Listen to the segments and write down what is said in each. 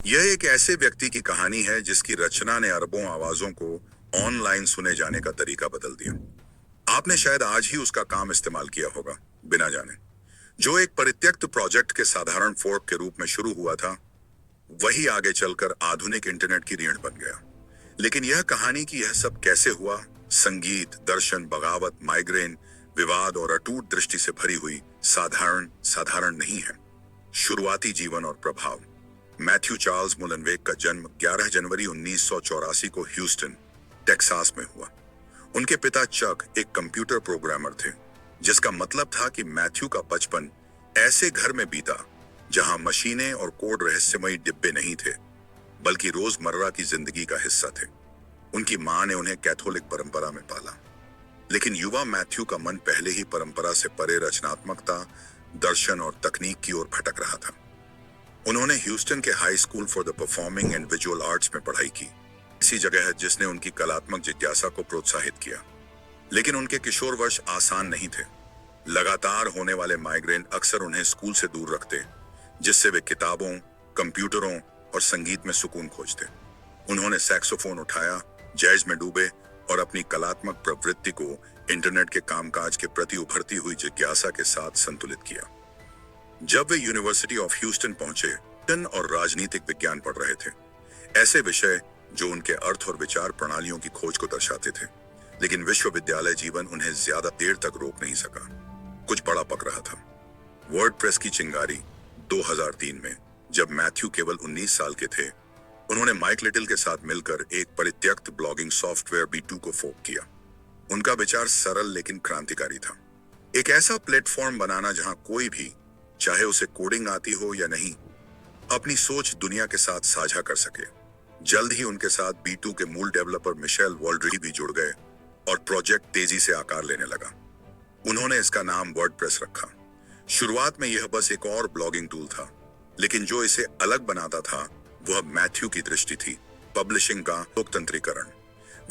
यह एक ऐसे व्यक्ति की कहानी है जिसकी रचना ने अरबों आवाजों को ऑनलाइन सुने जाने का तरीका बदल दिया। आपने शायद आज ही उसका काम इस्तेमाल किया होगा, बिना जाने। जो एक परित्यक्त प्रोजेक्ट के साधारण फोर्क के रूप में शुरू हुआ था, वही आगे चलकर आधुनिक इंटरनेट की रीढ़ बन गया। लेकिन यह कहानी कि यह सब कैसे हुआ, संगीत, दर्शन, बगावत, माइग्रेन, विवाद और अटूट दृष्टि से भरी हुई साधारण साधारण नहीं है। शुरुआती जीवन और प्रभाव। मैथ्यू चार्ल्स मुलनवेग का जन्म 11 जनवरी 1984 को ह्यूस्टन, टेक्सास में हुआ। उनके पिता चक एक कंप्यूटर प्रोग्रामर थे, जिसका मतलब था कि मैथ्यू का बचपन ऐसे घर में बीता जहां मशीनें और कोड रहस्यमयी डिब्बे नहीं थे, बल्कि रोजमर्रा की जिंदगी का हिस्सा थे। उनकी मां ने उन्हें कैथोलिक परंपरा में पाला, लेकिन युवा मैथ्यू का मन पहले ही परंपरा से परे रचनात्मकता, दर्शन और तकनीक की ओर भटक रहा था। उन्होंने ह्यूस्टन के high school for the performing and visual arts में पढ़ाई की। इसी जगह है जिसने उनकी कलात्मक जिज्ञासा को प्रोत्साहित किया। लेकिन उनके किशोर वर्ष आसान नहीं थे। लगातार होने वाले माइग्रेन अक्सर उन्हें स्कूल से दूर रखते, जिससे वे किताबों, कंप्यूटरों और संगीत में सुकून खोजते। उन्होंने सैक्सोफोन उठाया, जैज में डूबे और अपनी कलात्मक प्रवृत्ति को इंटरनेट के कामकाज के प्रति उभरती हुई जिज्ञासा के साथ संतुलित किया। जब वे यूनिवर्सिटी ऑफ ह्यूस्टन पहुंचे, टन और राजनीतिक विज्ञान पढ़ रहे थे, ऐसे विषय जो उनके अर्थ और विचार प्रणालियों की खोज को दर्शाते थे। लेकिन विश्वविद्यालय जीवन उन्हें ज्यादा देर तक रोक नहीं सका। कुछ बड़ा पक रहा था। वर्डप्रेस की चिंगारी 2003 में, जब मैथ्यू केवल 19 साल के थे, उन्होंने माइक लिटिल के साथ मिलकर एक परित्यक्त ब्लॉगिंग सॉफ्टवेयर B2 को फोर्क किया। उनका विचार सरल लेकिन क्रांतिकारी था। एक ऐसा प्लेटफॉर्म बनाना जहां कोई भी, चाहे उसे कोडिंग आती हो या नहीं, अपनी सोच दुनिया के साथ साझा कर सके। जल्द ही उनके साथ B2 के मूल डेवलपर मिशेल वॉल्ड्री भी जुड़ गए और प्रोजेक्ट तेजी से आकार लेने लगा। उन्होंने इसका नाम वर्डप्रेस रखा। शुरुआत में यह बस एक और ब्लॉगिंग टूल था, लेकिन जो इसे अलग बनाता था वह मैथ्यू की दृष्टि थी, पब्लिशिंग का लोकतंत्रीकरण।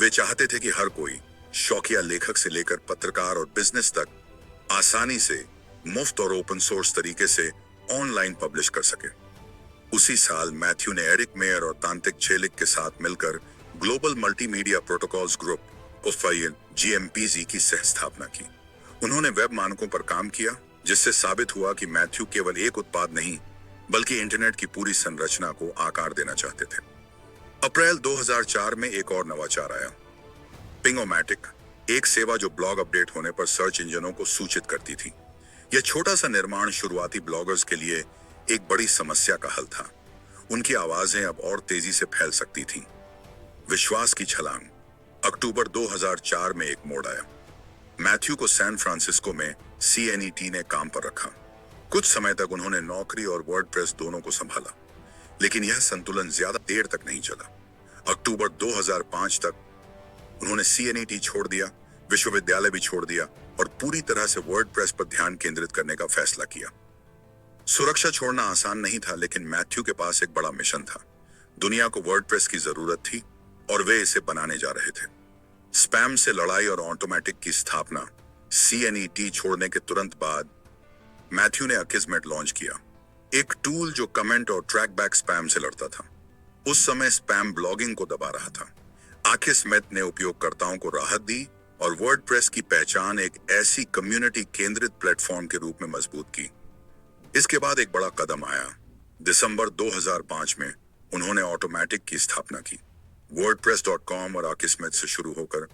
वे चाहते थे कि हर कोई, शौकिया लेखक से लेकर पत्रकार और बिजनेस तक, आसानी से, मुफ्त और ओपन सोर्स तरीके से ऑनलाइन पब्लिश कर सके। उसी साल मैथ्यू ने एरिक मेयर और तांत्रिक चेलिक के साथ मिलकर global multimedia protocols group GMPZ की सह स्थापना की। उन्होंने वेब मानकों पर काम किया, जिससे साबित हुआ कि मैथ्यू केवल एक उत्पाद नहीं, बल्कि इंटरनेट की पूरी संरचना को आकार देना चाहते थे। अप्रैल 2004 में एक और नवाचार आया, पिंगोमैटिक, एक सेवा जो ब्लॉग अपडेट होने पर सर्च इंजनों को सूचित करती थी। यह छोटा सा निर्माण शुरुआती ब्लॉगर्स के लिए एक बड़ी समस्या का हल था। उनकी आवाजें अब और तेजी से फैल सकती थीं। विश्वास की छलांग। अक्टूबर 2004 में एक मोड़ आया। मैथ्यू को सैन फ्रांसिस्को में CNET ने काम पर रखा। कुछ समय तक उन्होंने नौकरी और वर्डप्रेस दोनों को संभाला, लेकिन यह संतुलन ज्यादा देर तक नहीं चला। अक्टूबर 2005 तक उन्होंने CNET छोड़ दिया, विश्वविद्यालय भी छोड़ दिया और पूरी तरह से वर्डप्रेस पर ध्यान केंद्रित करने का फैसला किया। सुरक्षा छोड़ना आसान नहीं था, लेकिन मैथ्यू के पास एक बड़ा मिशन था। दुनिया को वर्डप्रेस की जरूरत थी और वे इसे बनाने जा रहे थे। स्पैम से लड़ाई और ऑटोमेटिक की स्थापना। CNET छोड़ने के तुरंत बाद मैथ्यू ने अकिस्मेट लॉन्च किया, एक टूल जो कमेंट और ट्रैक बैक स्पैम से लड़ता था। उस समय स्पैम ब्लॉगिंग को दबा रहा था। आकिस्मेट ने उपयोगकर्ताओं को राहत दी और वर्डप्रेस की पहचान एक ऐसी कम्युनिटी केंद्रित प्लेटफॉर्म के रूप में मजबूत की। इसके बाद एक बड़ा कदम आया। दिसंबर 2005 में उन्होंने ऑटोमेटिक की स्थापना की। WordPress.com और आकिस्मेट से शुरू होकर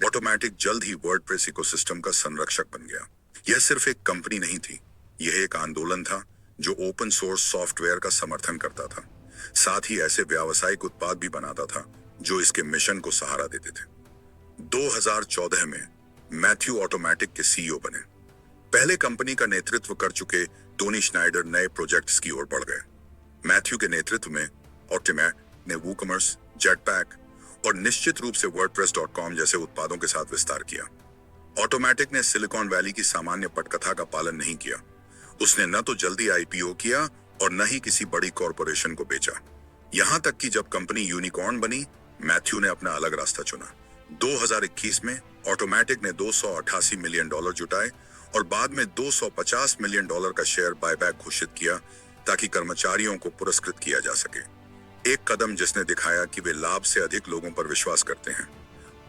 ऑटोमेटिक जल्द ही वर्डप्रेस इकोसिस्टम का संरक्षक बन गया। यह सिर्फ एक कंपनी नहीं थी, यह एक आंदोलन था जो ओपन सोर्स सॉफ्टवेयर का समर्थन करता था, साथ ही ऐसे व्यावसायिक उत्पाद भी बनाता था जो इसके मिशन को सहारा देते थे। 2014 में मैथ्यू ऑटोमेटिक के CEO बने। पहले कंपनी का नेतृत्व कर चुके टोनी श्नाइडर नए प्रोजेक्ट्स की ओर बढ़ गए। मैथ्यू के नेतृत्व में ऑटोमेट ने वूकॉमर्स, जेटपैक और निश्चित रूप से WordPress.com जैसे उत्पादों के साथ विस्तार किया। ऑटोमेटिक ने सिलिकॉन वैली की सामान्य पटकथा का पालन नहीं किया। उसने न तो जल्दी IPO किया और न ही किसी बड़ी कॉरपोरेशन को बेचा। यहां तक कि जब कंपनी यूनिकॉर्न बनी, मैथ्यू ने अपना अलग रास्ता चुना। 2021 में ऑटोमेटिक ने $288 मिलियन जुटाए और बाद में $250 मिलियन का शेयर बायबैक घोषित किया, ताकि कर्मचारियों को पुरस्कृत किया जा सके। एक कदम जिसने दिखाया कि वे लाभ से अधिक लोगों पर विश्वास करते हैं।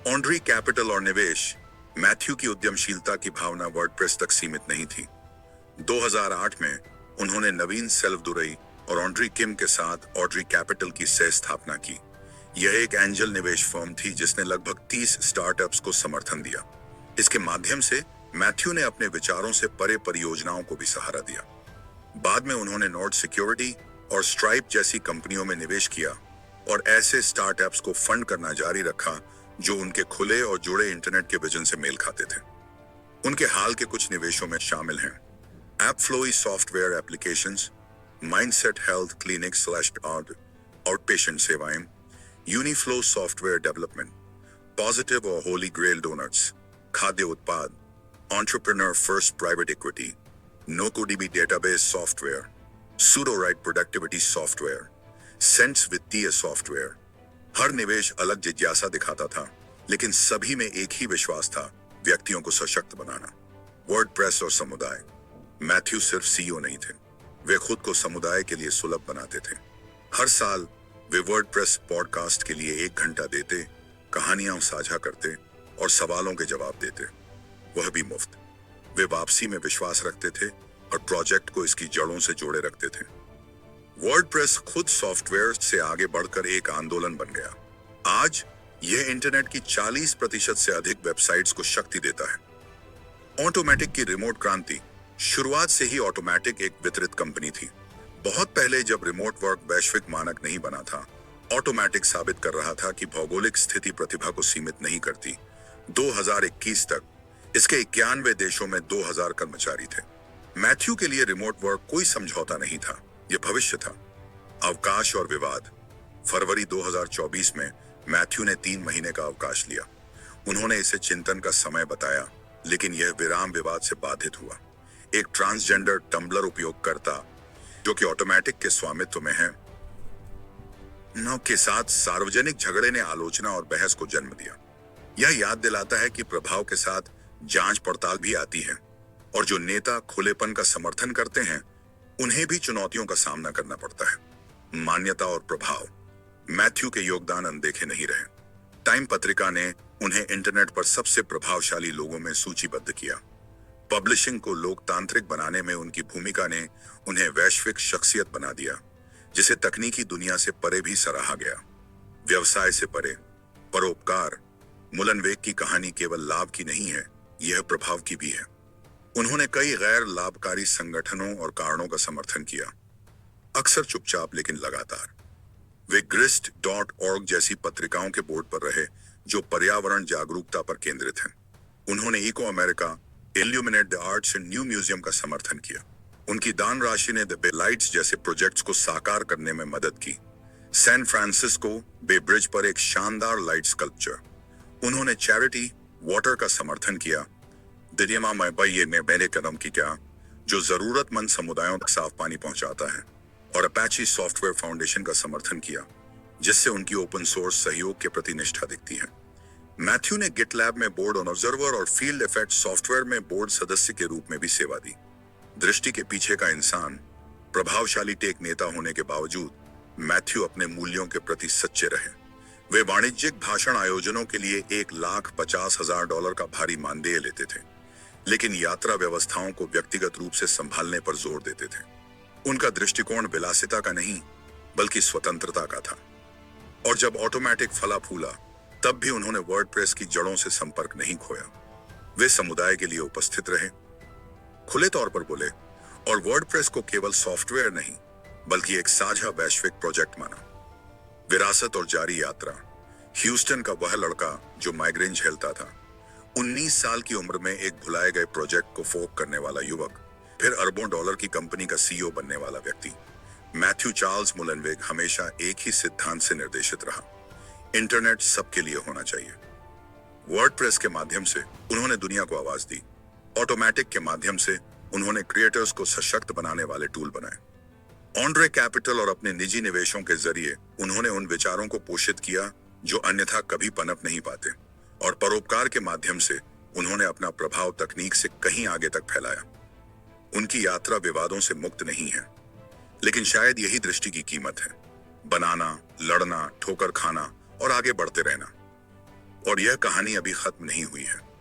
ऑन्ड्री कैपिटल और निवेश। मैथ्यू की उद्यमशीलता की भावना वर्डप्रेस तक सीमित नहीं थी। 2008 में उन्होंने नवीन सेल्वदुरई और ऑन्ड्री किम के साथ ऑड्री कैपिटल की सह स्थापना की। यह एक एंजल निवेश फर्म थी जिसने लगभग 30 स्टार्टअप्स को समर्थन दिया। इसके माध्यम से मैथ्यू ने अपने विचारों से परे परियोजनाओं को भी सहारा दिया। बाद में उन्होंने नॉर्ड सिक्योरिटी और स्ट्राइप जैसी कंपनियों में निवेश किया और ऐसे स्टार्टअप्स को फंड करना जारी रखा जो उनके खुले और जुड़े इंटरनेट के विजन से मेल खाते थे। उनके हाल के कुछ निवेशों में शामिल हैं AppFlowy software applications, Mindset health clinic / outpatient सेवाएं, यूनिफ्लो सॉफ्टवेयर डेवलपमेंट, पॉजिटिव और होली ग्रेल डोनट्स, खाद्य उत्पाद, Entrepreneur First private equity, NocoDB database software, Sudowrite productivity software, Sense वित्तीय सॉफ्टवेयर। हर निवेश अलग जिज्ञासा दिखाता था, लेकिन सभी में एक ही विश्वास था, व्यक्तियों को सशक्त बनाना। वर्डप्रेस और समुदाय। मैथ्यू सिर्फ सीईओ नहीं थे, वे खुद को समुदाय के लिए सुलभ बनाते थे। हर साल वे वर्डप्रेस पॉडकास्ट के लिए 1 घंटा देते, कहानियां साझा करते और सवालों के जवाब देते, वह भी मुफ्त। वे वापसी में विश्वास रखते थे और प्रोजेक्ट को इसकी जड़ों से जोड़े रखते थे। वर्डप्रेस खुद सॉफ्टवेयर से आगे बढ़कर एक आंदोलन बन गया। आज यह इंटरनेट की 40% से अधिक वेबसाइट्स को शक्ति देता है। ऑटोमेटिक की रिमोट क्रांति। शुरुआत से ही ऑटोमेटिक एक वितरित कंपनी थी। बहुत पहले जब रिमोट वर्क वैश्विक मानक नहीं बना था, ऑटोमेटिक साबित कर रहा था कि भौगोलिक स्थिति प्रतिभा को सीमित नहीं करती। 2021 तक इसके 91 देशों में 2000 कर्मचारी थे। मैथ्यू के लिए रिमोट वर्क कोई समझौता नहीं था, यह भविष्य था। अवकाश और विवाद। फरवरी 2024 में मैथ्यू ने 3 महीने का अवकाश लिया। उन्होंने इसे चिंतन का समय बताया, लेकिन यह विराम विवाद से बाधित हुआ। एक ट्रांसजेंडर टम्बलर उपयोगकर्ता जो कि ऑटोमेटिक के स्वामित्व में है न के साथ सार्वजनिक झगड़े ने आलोचना और बहस को जन्म दिया। यह याद दिलाता है कि प्रभाव के साथ जांच पड़ताल भी आती है और जो नेता खुलेपन का समर्थन करते हैं उन्हें भी चुनौतियों का सामना करना पड़ता है। मान्यता और प्रभाव। मैथ्यू के योगदान अनदेखे नहीं रहे। टाइम पत्रिका ने उन्हें इंटरनेट पर सबसे प्रभावशाली लोगों में सूचीबद्ध किया। पब्लिशिंग को लोकतांत्रिक बनाने में उनकी भूमिका ने उन्हें वैश्विक शख्सियत बना दिया, जिसे तकनीकी दुनिया से परे भी सराहा गया। व्यवसाय से परे। परोपकार। मुलनवेग की कहानी केवल लाभ की नहीं है, यह प्रभाव की भी है। उन्होंने कई गैर लाभकारी संगठनों और कारणों का समर्थन किया, अक्सर चुपचाप लेकिन लगातार। वे grist.org जैसी पत्रिकाओं के बोर्ड पर रहे जो पर्यावरण जागरूकता पर केंद्रित हैं। उन्होंने Eco America, Illuminate the Arts and New Museum का समर्थन किया। उनकी दान राशि ने द बे लाइट्स जैसे प्रोजेक्ट्स को साकार करने में मदद की। सैन फ्रांसिस्को बे ब्रिज पर एक शानदार लाइट स्कल्पचर। उन्होंने चैरिटी वाटर का समर्थन किया। दिरियमा मैबैये ने पहले कदम की क्या, जो जरूरतमंद समुदायों तक साफ पानी पहुंचाता है, और अपाची सॉफ्टवेयर फाउंडेशन का समर्थन किया, जिससे उनकी ओपन सोर्स सहयोग के प्रति निष्ठा दिखती है। मैथ्यू ने गिटलैब में बोर्ड ऑब्जर्वर और फील्ड इफेक्ट सॉफ्टवेयर में बोर्ड सदस्य के रूप में भी सेवा दी। दृष्टि के पीछे का इंसान। प्रभावशाली टेक नेता होने के बावजूद मैथ्यू अपने मूल्यों के प्रति सच्चे रहे। वे वाणिज्यिक भाषण आयोजनों के लिए $1,50,000 का भारी मानदेय लेते थे, लेकिन यात्रा व्यवस्थाओं को व्यक्तिगत रूप से संभालने पर जोर देते थे। उनका दृष्टिकोण विलासिता का नहीं, बल्कि स्वतंत्रता का था। और जब ऑटोमेटिक फला फूला, तब भी उन्होंने वर्डप्रेस की जड़ों से संपर्क नहीं खोया। वे समुदाय के लिए उपस्थित रहे, खुले तौर पर बोले और वर्डप्रेस को केवल सॉफ्टवेयर नहीं, बल्कि एक साझा वैश्विक प्रोजेक्ट माना। विरासत और जारी यात्रा। ह्यूस्टन का वह लड़का जो माइग्रेन झेलता था, 19 साल की उम्र में एक भुलाए गए प्रोजेक्ट को फोक करने वाला युवक, फिर अरबों डॉलर की कंपनी का सीईओ बनने वाला व्यक्ति। मैथ्यू चार्ल्स मुलनवेग हमेशा एक ही सिद्धांत से निर्देशित रहा, इंटरनेट सबके लिए होना चाहिए। वर्डप्रेस के माध्यम से उन्होंने दुनिया को आवाज दी। ऑटोमेटिक के माध्यम से उन्होंने क्रिएटर्स को सशक्त बनाने वाले टूल बनाए। ऑन्ड्रे कैपिटल और अपने निजी निवेशों के जरिए उन्होंने उन विचारों को पोषित किया जो अन्यथा कभी पनप नहीं पाते, और परोपकार के माध्यम से उन्होंने अपना प्रभाव तकनीक से कहीं आगे तक फैलाया। उनकी यात्रा विवादों से मुक्त नहीं है। लेकिन शायद यही दृष्टि की कीमत है, बनाना, लड़ना, ठोकर खाना और आगे बढ़ते रहना। और यह कहानी अभी खत्म नहीं हुई है।